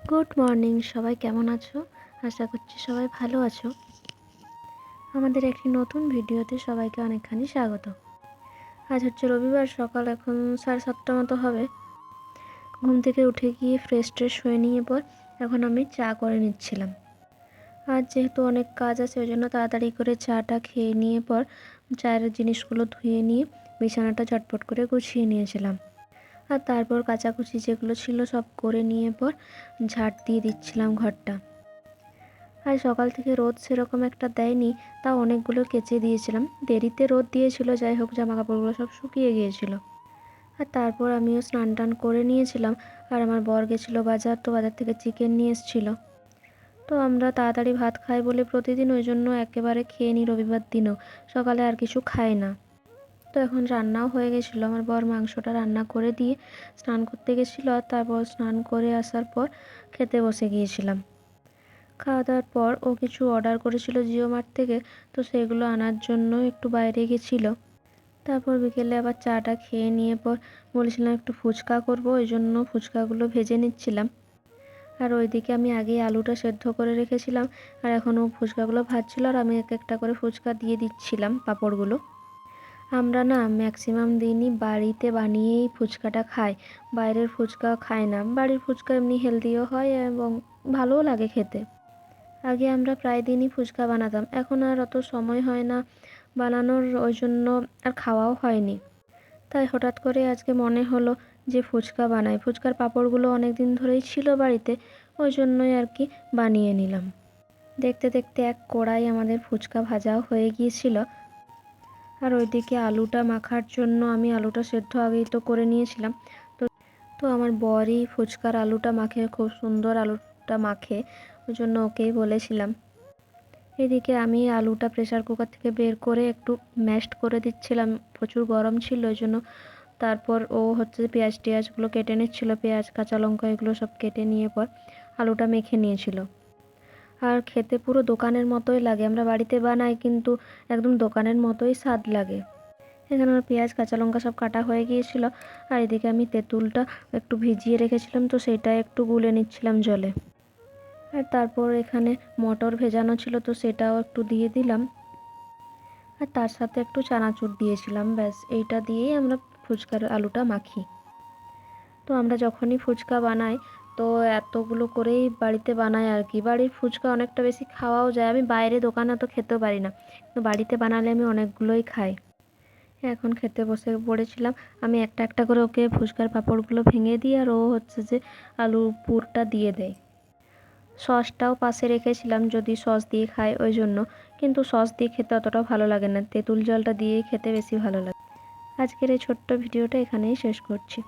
Good morning, সবাই কেমন আছো? আশা করছি সবাই ভালো আছো। আমাদের একটি নতুন ভিডিওতে সবাইকে অনেকখানি স্বাগত। আজ হচ্ছে রবিবার, সকাল এখন 7:30 মতো হবে। ঘুম থেকে উঠে গিয়ে ফ্রেশ হয়ে নিয়ে পর এখন আমি চা করে নিচ্ছিলাম। আজ যেহেতু অনেক কাজ আছে ওই জন্য তাড়াতাড়ি করে চাটা খেয়ে নিয়ে পর চায়ের জিনিসগুলো ধুয়ে নিয়ে বিছানাটা চটপট করে গুছিয়ে নিয়েছিলাম। আর তারপর কাচাকুচি যেগুলো ছিল সব করে নিয়ে পর ঝাড় দিয়ে দিচ্ছিলাম ঘরটা। আজ সকাল থেকে রোদ সেরকম একটা দেয়নি, তাও অনেকগুলো কেচে দিয়েছিলাম। দেরিতে রোদ দিয়েছিল, যাই হোক জামা কাপড়গুলো সব শুকিয়ে গিয়েছিল। আর তারপর আমিও স্নান টান করে নিয়েছিলাম। আর আমার বর গেছিলো বাজার, তো বাজার থেকে চিকেন নিয়ে এসেছিলো। তো আমরা তাড়াতাড়ি ভাত খাই বলে প্রতিদিন, ওই জন্য একেবারে খেয়ে নিই রবিবার দিনও। সকালে আর কিছু খাই না। তো এখন রান্নাও হয়ে গেছিলো, আমার বর মাংসটা রান্না করে দিয়ে স্নান করতে গেছিলো। আর তারপর স্নান করে আসার পর খেতে বসে গিয়েছিলাম। খাওয়া দাওয়ার পর ও কিছু অর্ডার করেছিল জিও মার্ট থেকে, তো সেগুলো আনার জন্য একটু বাইরে গেছিলো। তারপর বিকেলে আবার চাটা খেয়ে নিয়ে পর বলেছিলাম একটু ফুচকা করব, ওই জন্য ফুচকাগুলো ভেজে নিচ্ছিলাম। আর ওইদিকে আমি আগেই আলুটা সেদ্ধ করে রেখেছিলাম, আর এখনও ফুচকাগুলো ভাজছিল, আর আমি এক একটা করে ফুচকা দিয়ে দিচ্ছিলাম পাঁপড়গুলো। আমরা না ম্যাক্সিমাম দিনই বাড়িতে বানিয়েই ফুচকাটা খাই, বাইরের ফুচকা খাই না। বাড়ির ফুচকা এমনি হেলদিও হয় এবং ভালোও লাগে খেতে। আগে আমরা প্রায় দিনই ফুচকা বানাতাম, এখন আর অত সময় হয় না বানানোর, ওই জন্য আর খাওয়াও হয়নি। তাই হঠাৎ করে আজকে মনে হলো যে ফুচকা বানাই। ফুচকার পাঁপড়গুলো অনেক দিন ধরেই ছিল বাড়িতে, ওই জন্যই আর কি বানিয়ে নিলাম। দেখতে দেখতে এক কড়াই আমাদের ফুচকা ভাজাও হয়ে গিয়েছিল। আর ওইদিকে আলুটা মাখার জন্য আমি আলুটা সেদ্ধ আগেই তো করে নিয়েছিলাম। তো আমার বরই ফুচকার আলুটা মাখে, খুব সুন্দর আলুটা মাখে, ওই জন্য ওকেই বলেছিলাম। এদিকে আমি আলুটা প্রেসার কুকার থেকে বের করে একটু ম্যাশড করে দিচ্ছিলাম, প্রচুর গরম ছিল ওই জন্য। তারপর ও হচ্ছে পেঁয়াজ টেয়াজগুলো কেটে নিচ্ছিল, পেঁয়াজ কাঁচা লঙ্কা এগুলো সব কেটে নিয়ে পর আলুটা মেখে নিয়েছিল। আর খেতে পুরো দোকানের মতোই লাগে, আমরা বাড়িতে বানাই কিন্তু একদম দোকানের মতোই স্বাদ লাগে। এখানে আমার পেঁয়াজ কাঁচা লঙ্কা সব কাটা হয়ে গিয়েছিল। আর এদিকে আমি তেঁতুলটা একটু ভিজিয়ে রেখেছিলাম, তো সেটা একটু গুলে নিচ্ছিলাম জলে। আর তারপর এখানে মটর ভেজানো ছিল, তো সেটাও একটু দিয়ে দিলাম। আর তার সাথে একটু চানাচুর দিয়েছিলাম, ব্যাস এইটা দিয়েই আমরা ফুচকার আলুটা মাখি। তো আমরা যখনই ফুচকা বানাই তো এতগুলো করেই বাড়িতে বানাই আর কি। বাড়ির ফুচকা অনেকটা বেশি খাওয়াও যায়, আমি বাইরে দোকানে তো খেতেও পারি না, কিন্তু বাড়িতে বানালে আমি অনেকগুলোই খাই। এখন খেতে বসে পড়েছিলাম। আমি একটা একটা করে ওকে ফুচকার পাঁপড়গুলো ভেঙে দিই, আর ও হচ্ছে যে আলুর পুরটা দিয়ে দেয়। সসটাও পাশে রেখেছিলাম যদি সস দিয়ে খায় ওই জন্য, কিন্তু সস দিয়ে খেতে অতটাও ভালো লাগে না, তেঁতুল জলটা দিয়েই খেতে বেশি ভালো লাগে। আজকের এই ছোট্ট ভিডিওটা এখানেই শেষ করছি।